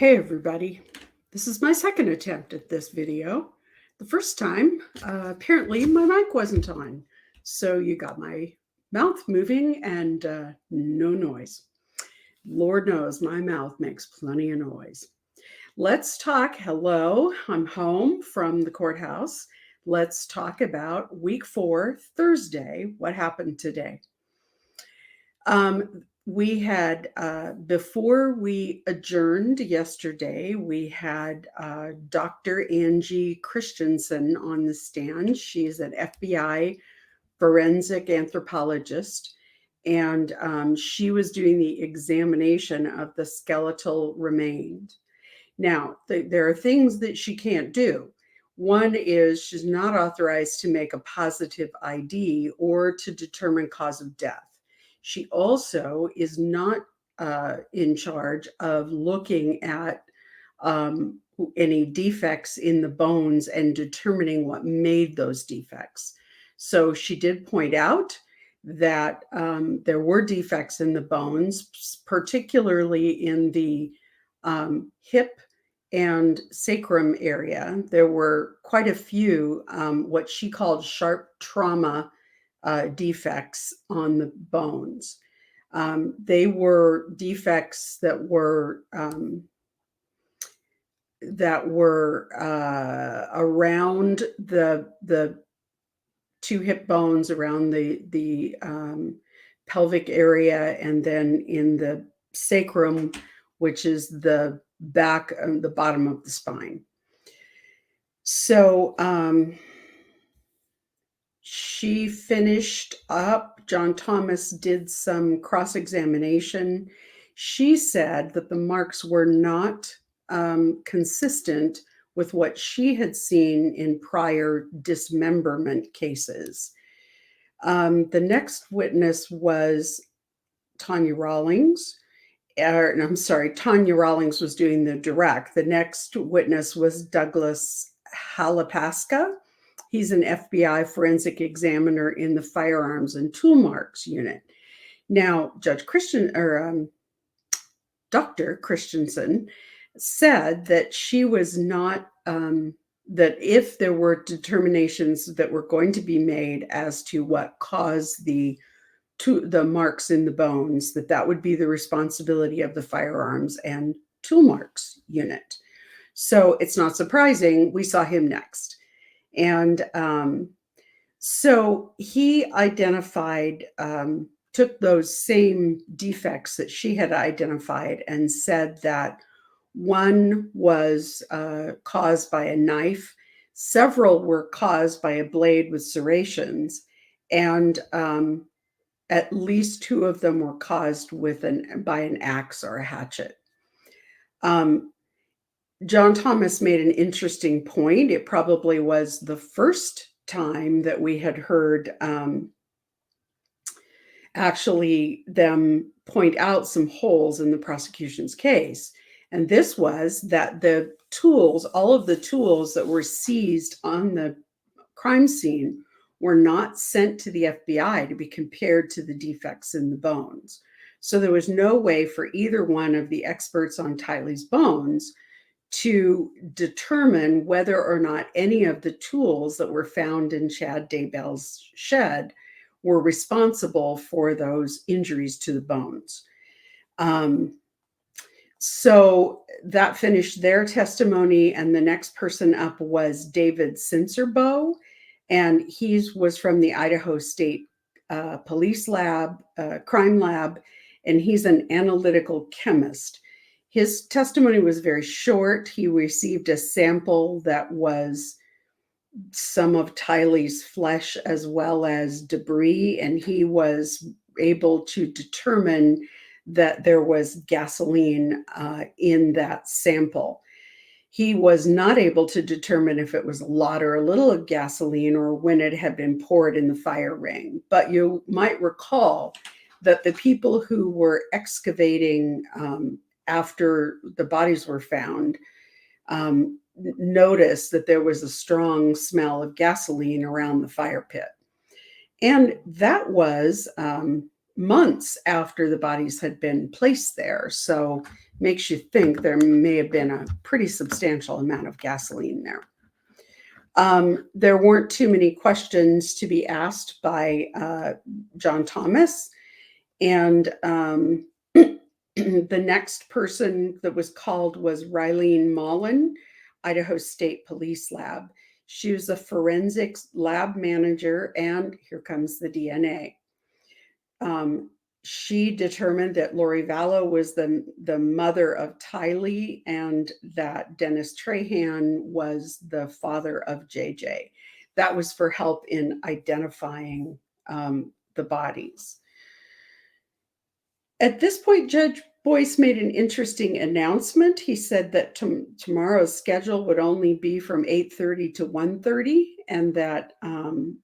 Hey everybody, this is my second attempt at this video. The first time, apparently my mic wasn't on, so you got my mouth moving and no noise. Lord knows my mouth makes plenty of noise. Let's talk. Hello, I'm home from the courthouse. Let's talk about week 4, Thursday. What happened today? We had, before we adjourned yesterday, we had Dr. Angie Christensen on the stand. She's an FBI forensic anthropologist, and she was doing the examination of the skeletal remains. Now, there are things that she can't do. One is she's not authorized to make a positive ID or to determine cause of death. She also is not in charge of looking at any defects in the bones and determining what made those defects. So she did point out that there were defects in the bones, particularly in the hip and sacrum area. There were quite a few what she called sharp trauma defects on the bones. They were defects that were around the two hip bones, around the pelvic area, and then in the sacrum, which is the back and the bottom of the spine. So she finished up. John Thomas did some cross-examination. She said that the marks were not consistent with what she had seen in prior dismemberment cases. The next witness was Tanya Rawlings. Tanya Rawlings was doing the direct. The next witness was Douglas Halapaska. He's an FBI forensic examiner in the Firearms and Tool Marks Unit. Now, Dr. Christensen said that she was not, that if there were determinations that were going to be made as to what caused the marks in the bones, that would be the responsibility of the Firearms and Tool Marks Unit. So it's not surprising we saw him next. And so he identified, took those same defects that she had identified and said that one was caused by a knife, several were caused by a blade with serrations, and at least 2 of them were caused by an axe or a hatchet. John Thomas made an interesting point. It probably was the first time that we had heard actually them point out some holes in the prosecution's case. And this was that the tools, all of the tools that were seized on the crime scene, were not sent to the FBI to be compared to the defects in the bones. So there was no way for either one of the experts on Tylee's bones to determine whether or not any of the tools that were found in Chad Daybell's shed were responsible for those injuries to the bones. So that finished their testimony, and the next person up was David Sincerbo, and he was from the Idaho State Police Lab, Crime Lab, and he's an analytical chemist. His testimony was very short. He received a sample that was some of Tylee's flesh as well as debris, and he was able to determine that there was gasoline in that sample. He was not able to determine if it was a lot or a little of gasoline or when it had been poured in the fire ring. But you might recall that the people who were excavating after the bodies were found noticed that there was a strong smell of gasoline around the fire pit. And that was months after the bodies had been placed there. So makes you think there may have been a pretty substantial amount of gasoline there. There weren't too many questions to be asked by John Thomas. And the next person that was called was Rylene Mullen, Idaho State Police Lab. She was a forensics lab manager, and here comes the DNA. She determined that Lori Vallow was the mother of Tylee and that Dennis Trahan was the father of JJ. That was for help in identifying the bodies. At this point, Judge Boyce made an interesting announcement. He said that tomorrow's schedule would only be from 8:30 to 1:30, and that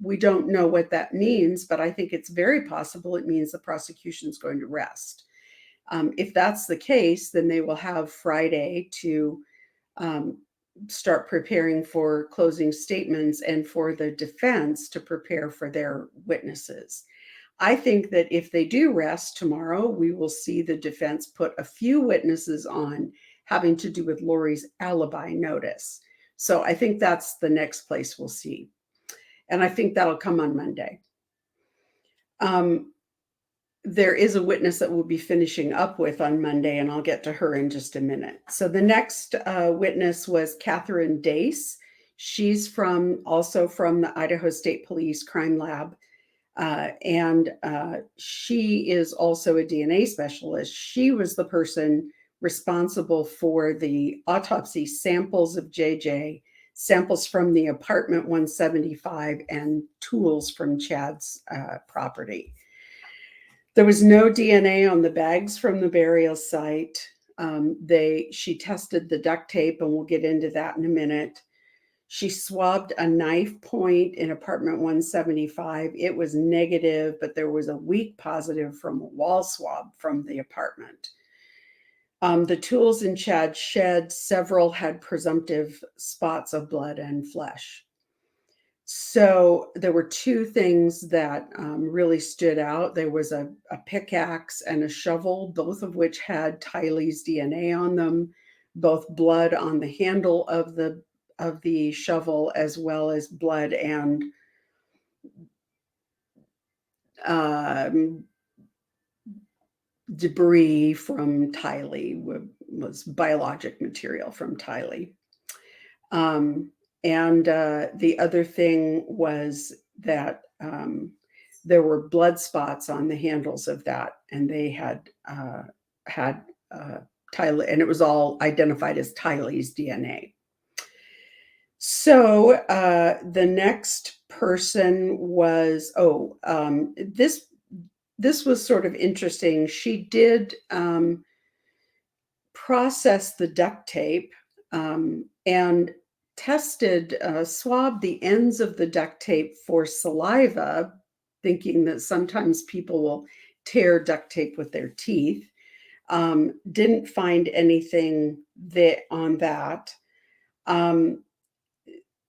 we don't know what that means, but I think it's very possible it means the prosecution's going to rest. If that's the case, then they will have Friday to start preparing for closing statements and for the defense to prepare for their witnesses. I think that if they do rest tomorrow, we will see the defense put a few witnesses on having to do with Lori's alibi notice. So I think that's the next place we'll see. And I think that'll come on Monday. There is a witness that we'll be finishing up with on Monday, and I'll get to her in just a minute. So the next witness was Catherine Dace. She's also from the Idaho State Police Crime Lab. And she is also a DNA specialist. She was the person responsible for the autopsy samples of JJ, samples from the apartment 175, and tools from Chad's property. There was no DNA on the bags from the burial site. She tested the duct tape, and we'll get into that in a minute. She swabbed a knife point in apartment 175. It was negative, but there was a weak positive from a wall swab from the apartment. The tools in Chad's shed, several had presumptive spots of blood and flesh. So there were two things that really stood out. There was a pickaxe and a shovel, both of which had Tylee's DNA on them, both blood on the handle of the shovel, as well as blood and debris from Tylee, was biologic material from Tylee. And the other thing was that there were blood spots on the handles of that, and they had Tylee, and it was all identified as Tylee's DNA. So the next person was, this was sort of interesting. She did process the duct tape and swabbed the ends of the duct tape for saliva, thinking that sometimes people will tear duct tape with their teeth. Didn't find anything on that.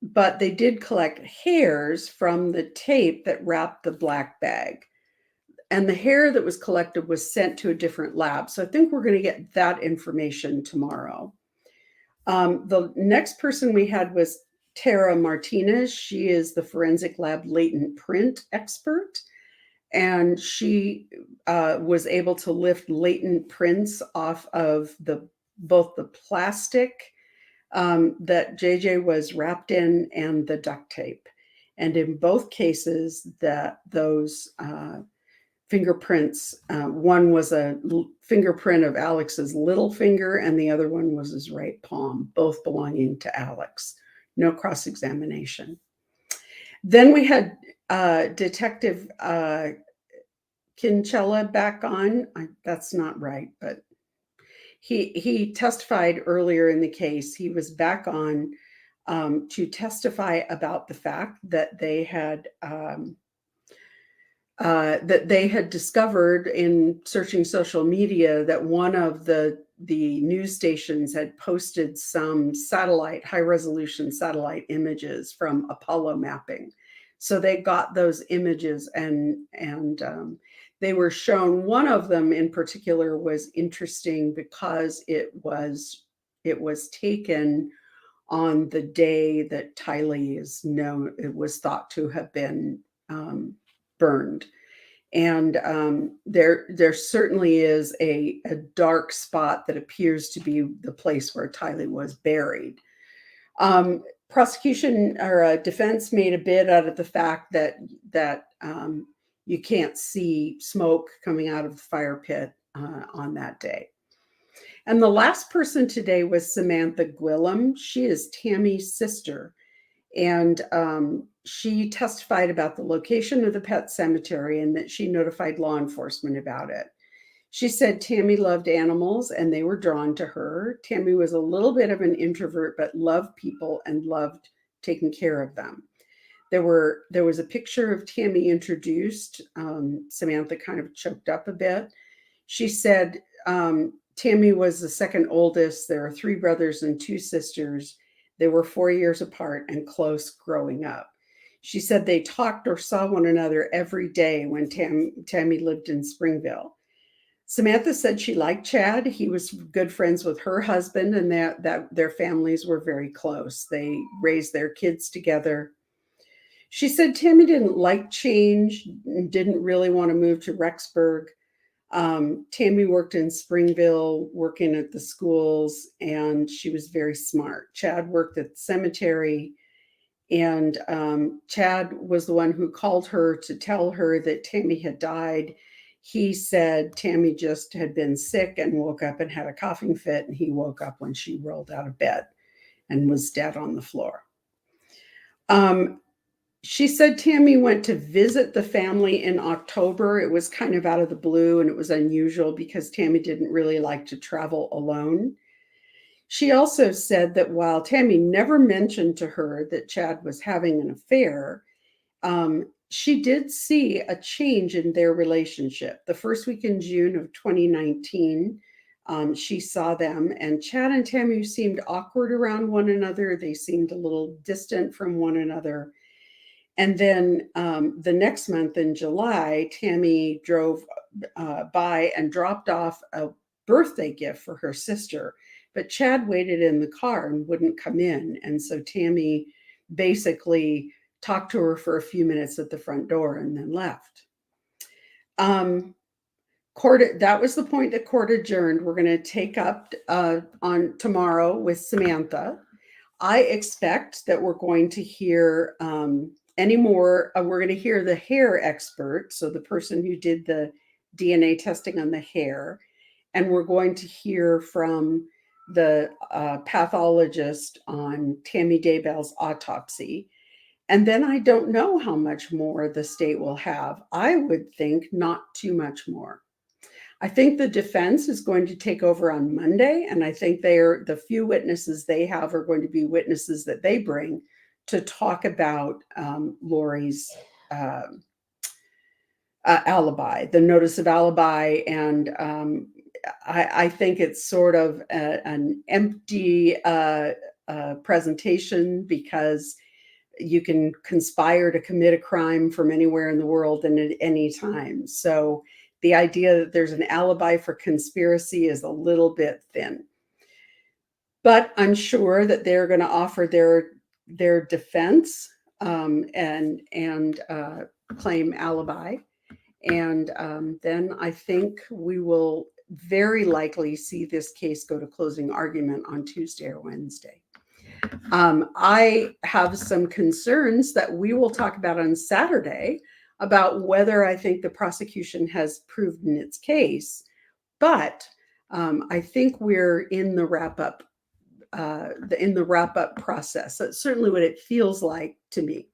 But they did collect hairs from the tape that wrapped the black bag. And the hair that was collected was sent to a different lab. So I think we're going to get that information tomorrow. The next person we had was Tara Martinez. She is the forensic lab latent print expert. And she was able to lift latent prints off of both the plastic that JJ was wrapped in and the duct tape. And in both cases, those fingerprints, one was a fingerprint of Alex's little finger, and the other one was his right palm, both belonging to Alex. No cross-examination. Then we had Detective Kincella back on. That's not right, but he testified earlier in the case. He was back on to testify about the fact that they had discovered in searching social media that one of the news stations had posted some high-resolution satellite images from Apollo mapping. So they got those images, and they were shown. One of them in particular was interesting because it was taken on the day that Tylee is known, it was thought to have been burned. And there certainly is a dark spot that appears to be the place where Tylee was buried. Prosecution or defense made a bit out of the fact that you can't see smoke coming out of the fire pit on that day. And the last person today was Samantha Gwillem. She is Tammy's sister. And she testified about the location of the pet cemetery and that she notified law enforcement about it. She said Tammy loved animals and they were drawn to her. Tammy was a little bit of an introvert, but loved people and loved taking care of them. There was a picture of Tammy introduced. Samantha kind of choked up a bit. She said Tammy was the second oldest. There are 3 brothers and 2 sisters. They were 4 years apart and close growing up. She said they talked or saw one another every day when Tammy lived in Springville. Samantha said she liked Chad. He was good friends with her husband and that their families were very close. They raised their kids together. She said Tammy didn't like change, didn't really want to move to Rexburg. Tammy worked in Springville, working at the schools, and she was very smart. Chad worked at the cemetery, and Chad was the one who called her to tell her that Tammy had died. He said Tammy just had been sick and woke up and had a coughing fit, and he woke up when she rolled out of bed and was dead on the floor. She said Tammy went to visit the family in October. It was kind of out of the blue and it was unusual because Tammy didn't really like to travel alone. She also said that while Tammy never mentioned to her that Chad was having an affair, she did see a change in their relationship. The first week in June of 2019, she saw them, and Chad and Tammy seemed awkward around one another. They seemed a little distant from one another. And then the next month in July, Tammy drove by and dropped off a birthday gift for her sister. But Chad waited in the car and wouldn't come in. And so Tammy basically talked to her for a few minutes at the front door and then left. That was the point that court adjourned. We're going to take up on tomorrow with Samantha. I expect that we're going to hear we're going to hear the hair expert, so the person who did the DNA testing on the hair, and we're going to hear from the pathologist on Tammy Daybell's autopsy. And then I don't know how much more the state will have. I would think not too much more. I think the defense is going to take over on Monday, and I think the few witnesses they have are going to be witnesses that they bring to talk about Lori's alibi, the notice of alibi, and I think it's sort of an empty presentation because you can conspire to commit a crime from anywhere in the world and at any time. So the idea that there's an alibi for conspiracy is a little bit thin. But I'm sure that they're going to offer their defense and claim alibi. And then I think we will very likely see this case go to closing argument on Tuesday or Wednesday. I have some concerns that we will talk about on Saturday about whether I think the prosecution has proven its case. But I think we're in the wrap-up process. That's certainly what it feels like to me.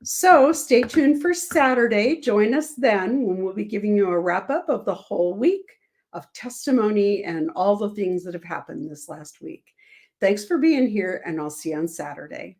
So stay tuned for Saturday. Join us then when we'll be giving you a wrap-up of the whole week of testimony and all the things that have happened this last week. Thanks for being here, and I'll see you on Saturday.